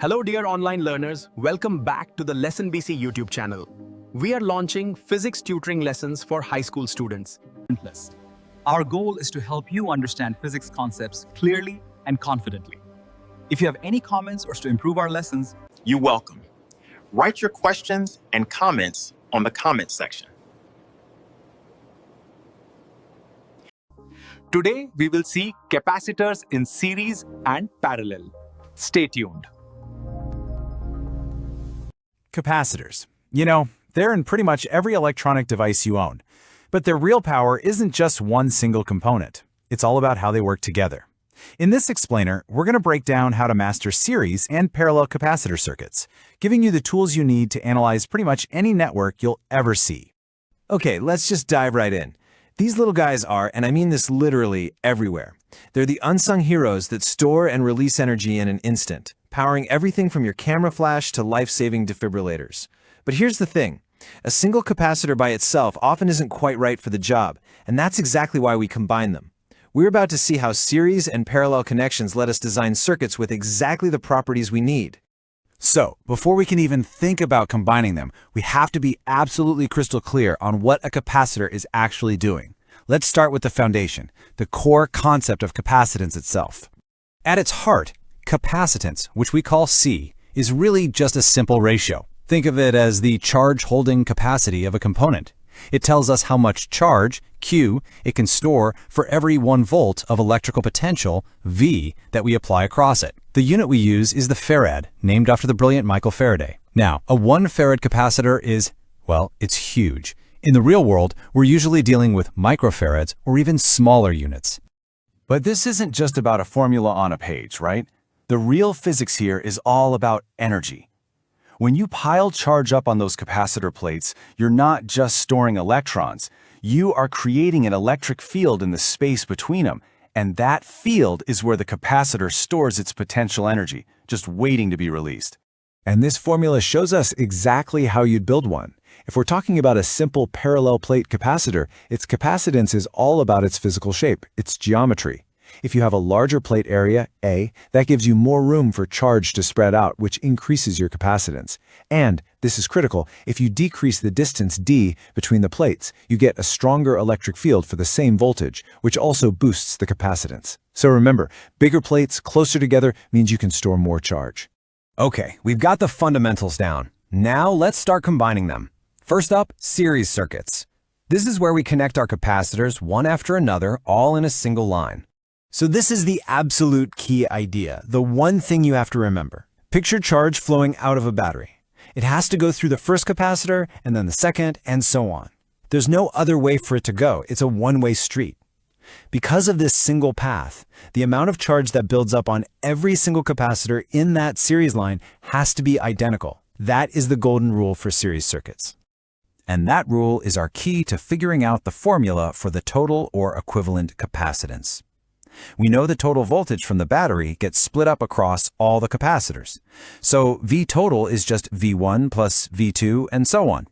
Hello dear online learners, welcome back to the Lesson BC YouTube channel. We are launching physics tutoring lessons for high school students. Our goal is to help you understand physics concepts clearly and confidently. If you have any comments or to improve our lessons, you're welcome. Write your questions and comments on the comments section. today we will see capacitors in series and parallel. Stay tuned. Capacitors. You know, they're in pretty much every electronic device you own. But their real power isn't just one single component. It's all about how they work together. In this explainer, we're going to break down how to master series and parallel capacitor circuits, giving you the tools you need to analyze pretty much any network you'll ever see. Okay, let's just dive right in. These little guys are, and I mean this literally, everywhere. They're the unsung heroes that store and release energy in an instant, powering everything from your camera flash to life-saving defibrillators. But here's the thing. A single capacitor by itself often isn't quite right for the job, and that's exactly why we combine them. We're about to see how series and parallel connections let us design circuits with exactly the properties we need. So, before we can even think about combining them, we have to be absolutely crystal clear on what a capacitor is actually doing. Let's start with the foundation, the core concept of capacitance itself. At its heart, capacitance, which we call C, is really just a simple ratio. Think of it as the charge-holding capacity of a component. It tells us how much charge, Q, it can store for every 1 volt of electrical potential, V, that we apply across it. The unit we use is the farad, named after the brilliant Michael Faraday. Now, a 1 farad capacitor is, well, it's huge. In the real world, we're usually dealing with microfarads or even smaller units. But this isn't just about a formula on a page, right? The real physics here is all about energy. When you pile charge up on those capacitor plates, you're not just storing electrons. You are creating an electric field in the space between them, and that field is where the capacitor stores its potential energy, just waiting to be released. And this formula shows us exactly how you'd build one. If we're talking about a simple parallel plate capacitor, its capacitance is all about its physical shape, its geometry. If you have a larger plate area, A, that gives you more room for charge to spread out, which increases your capacitance. And, this is critical, if you decrease the distance D between the plates, you get a stronger electric field for the same voltage, which also boosts the capacitance. So remember, bigger plates closer together means you can store more charge. Okay, we've got the fundamentals down. Now let's start combining them. First up, series circuits. This is where we connect our capacitors one after another, all in a single line. So this is the absolute key idea, the one thing you have to remember. Picture charge flowing out of a battery. It has to go through the first capacitor, and then the second, and so on. There's no other way for it to go. It's a one-way street. Because of this single path, the amount of charge that builds up on every single capacitor in that series line has to be identical. That is the golden rule for series circuits. And that rule is our key to figuring out the formula for the total or equivalent capacitance. We know the total voltage from the battery gets split up across all the capacitors. So V total is just V1 plus V2 and so on.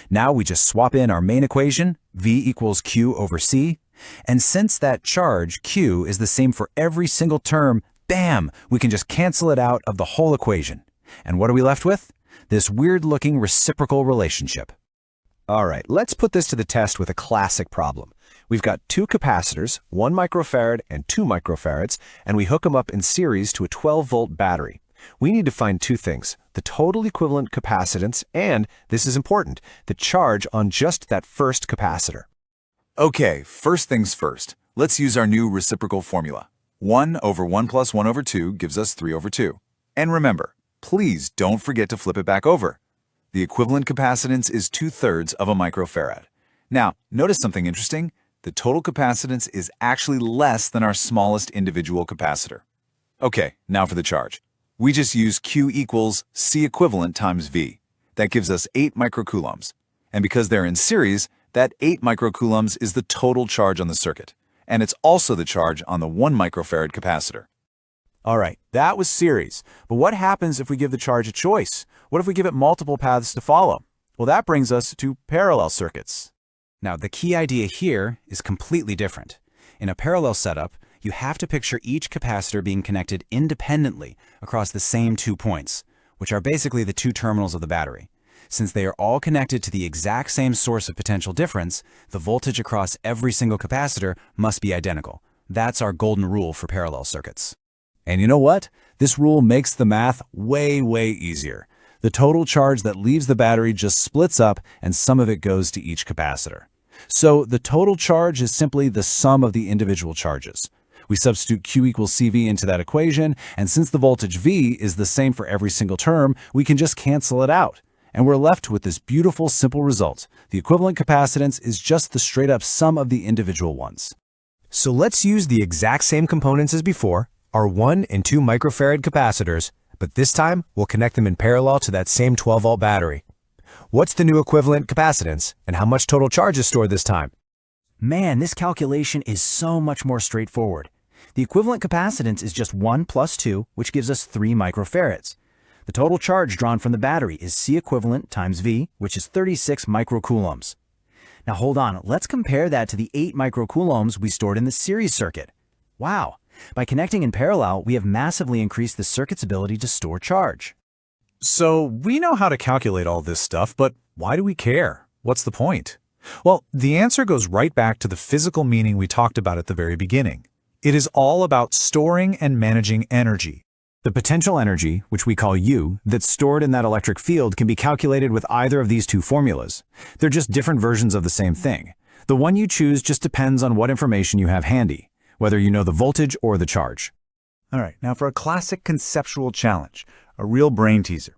Now we just swap in our main equation, V equals Q over C, and since that charge, Q, is the same for every single term, bam, we can just cancel it out of the whole equation. And what are we left with? This weird-looking reciprocal relationship. All right, let's put this to the test with a classic problem. We've got 2 capacitors, 1 microfarad and 2 microfarads, and we hook them up in series to a 12-volt battery. We need to find 2 things, the total equivalent capacitance and, this is important, the charge on just that first capacitor. Okay, first things first. Let's use our new reciprocal formula. 1 over 1 plus 1 over 2 gives us 3 over 2. And remember, please don't forget to flip it back over. The equivalent capacitance is 2/3 of a microfarad. Now, notice something interesting. The total capacitance is actually less than our smallest individual capacitor. Okay, now for the charge. We just use Q equals C equivalent times V. That gives us 8 microcoulombs. And because they're in series, that 8 microcoulombs is the total charge on the circuit. And it's also the charge on the 1 microfarad capacitor. All right, that was series. But what happens if we give the charge a choice? What if we give it multiple paths to follow? Well, that brings us to parallel circuits. Now, the key idea here is completely different. In a parallel setup, you have to picture each capacitor being connected independently across the same 2 points, which are basically the 2 terminals of the battery. Since they are all connected to the exact same source of potential difference, the voltage across every single capacitor must be identical. That's our golden rule for parallel circuits. And you know what? This rule makes the math way easier. The total charge that leaves the battery just splits up and some of it goes to each capacitor. So the total charge is simply the sum of the individual charges. We substitute Q equals CV into that equation, and since the voltage V is the same for every single term, we can just cancel it out. And we're left with this beautiful, simple result. The equivalent capacitance is just the straight-up sum of the individual ones. So let's use the exact same components as before, our 1 and 2 microfarad capacitors, but this time we'll connect them in parallel to that same 12-volt battery. What's the new equivalent capacitance, and how much total charge is stored this time? Man, this calculation is so much more straightforward. The equivalent capacitance is just 1 plus 2, which gives us 3 microfarads. The total charge drawn from the battery is C equivalent times V, which is 36 microcoulombs. Now hold on, let's compare that to the 8 microcoulombs we stored in the series circuit. Wow! By connecting in parallel, we have massively increased the circuit's ability to store charge. So we know how to calculate all this stuff, but why do we care? What's the point? Well, the answer goes right back to the physical meaning we talked about at the very beginning. It is all about storing and managing energy. The potential energy, which we call U, that's stored in that electric field can be calculated with either of these 2 formulas. They're just different versions of the same thing. The one you choose just depends on what information you have handy, whether you know the voltage or the charge. All right, now for a classic conceptual challenge, a real brain teaser.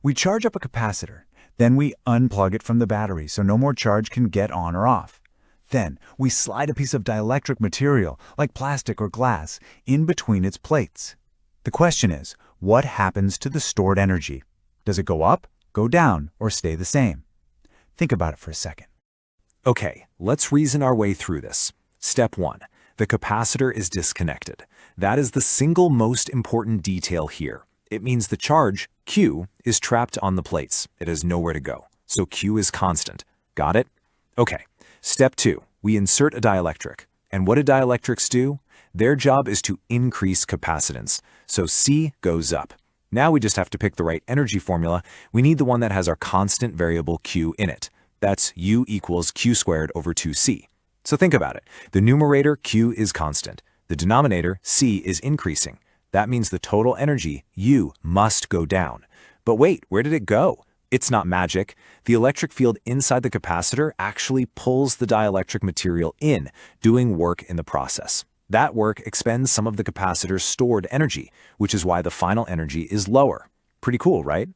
We charge up a capacitor, then we unplug it from the battery so no more charge can get on or off. Then we slide a piece of dielectric material, like plastic or glass, in between its plates. The question is, what happens to the stored energy? Does it go up, go down, or stay the same? Think about it for a second. Okay, let's reason our way through this. Step 1. The capacitor is disconnected. That is the single most important detail here. It means the charge, Q, is trapped on the plates. It has nowhere to go. So Q is constant. Got it? Okay. Step 2. We insert a dielectric. And what do dielectrics do? Their job is to increase capacitance. So C goes up. Now we just have to pick the right energy formula. We need the one that has our constant variable Q in it. That's U equals Q squared over 2C. So think about it. The numerator, Q, is constant. The denominator, C, is increasing. That means the total energy, U, must go down. But wait, where did it go? It's not magic. The electric field inside the capacitor actually pulls the dielectric material in, doing work in the process. That work expends some of the capacitor's stored energy, which is why the final energy is lower. Pretty cool, right?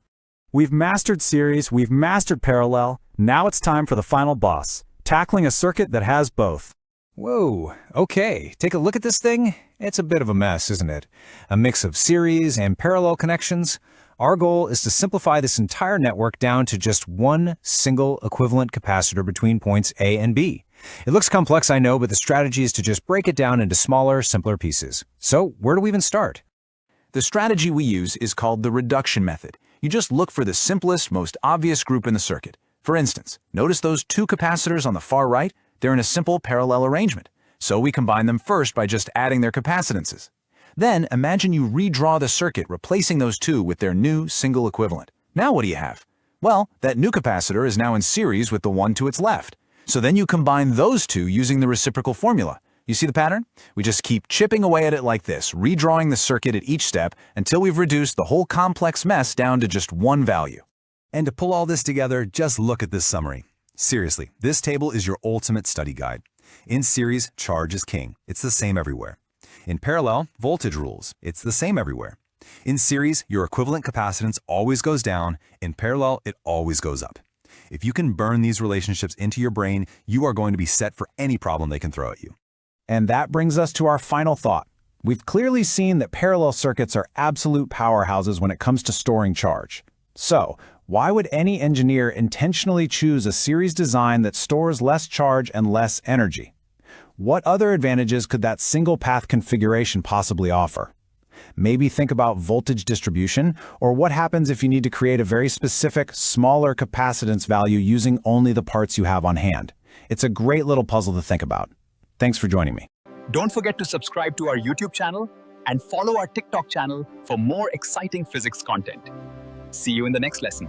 We've mastered series, we've mastered parallel. Now it's time for the final boss, tackling a circuit that has both. Whoa, okay, take a look at this thing. It's a bit of a mess, isn't it? A mix of series and parallel connections. Our goal is to simplify this entire network down to just one single equivalent capacitor between points A and B. It looks complex, I know, but the strategy is to just break it down into smaller, simpler pieces. So where do we even start? The strategy we use is called the reduction method. You just look for the simplest, most obvious group in the circuit. For instance, notice those 2 capacitors on the far right? They're in a simple parallel arrangement. So we combine them first by just adding their capacitances. Then imagine you redraw the circuit, replacing those 2 with their new single equivalent. Now what do you have? Well, that new capacitor is now in series with the one to its left. So then you combine those 2 using the reciprocal formula. You see the pattern? We just keep chipping away at it like this, redrawing the circuit at each step until we've reduced the whole complex mess down to just one value. And to pull all this together, just look at this summary. Seriously, this table is your ultimate study guide. In series, charge is king. It's the same everywhere. In parallel, voltage rules. It's the same everywhere. In series, your equivalent capacitance always goes down. In parallel, it always goes up. If you can burn these relationships into your brain, you are going to be set for any problem they can throw at you. And that brings us to our final thought. We've clearly seen that parallel circuits are absolute powerhouses when it comes to storing charge. So, why would any engineer intentionally choose a series design that stores less charge and less energy? What other advantages could that single-path configuration possibly offer? Maybe think about voltage distribution, or what happens if you need to create a very specific, smaller capacitance value using only the parts you have on hand. It's a great little puzzle to think about. Thanks for joining me. Don't forget to subscribe to our YouTube channel and follow our TikTok channel for more exciting physics content. See you in the next lesson.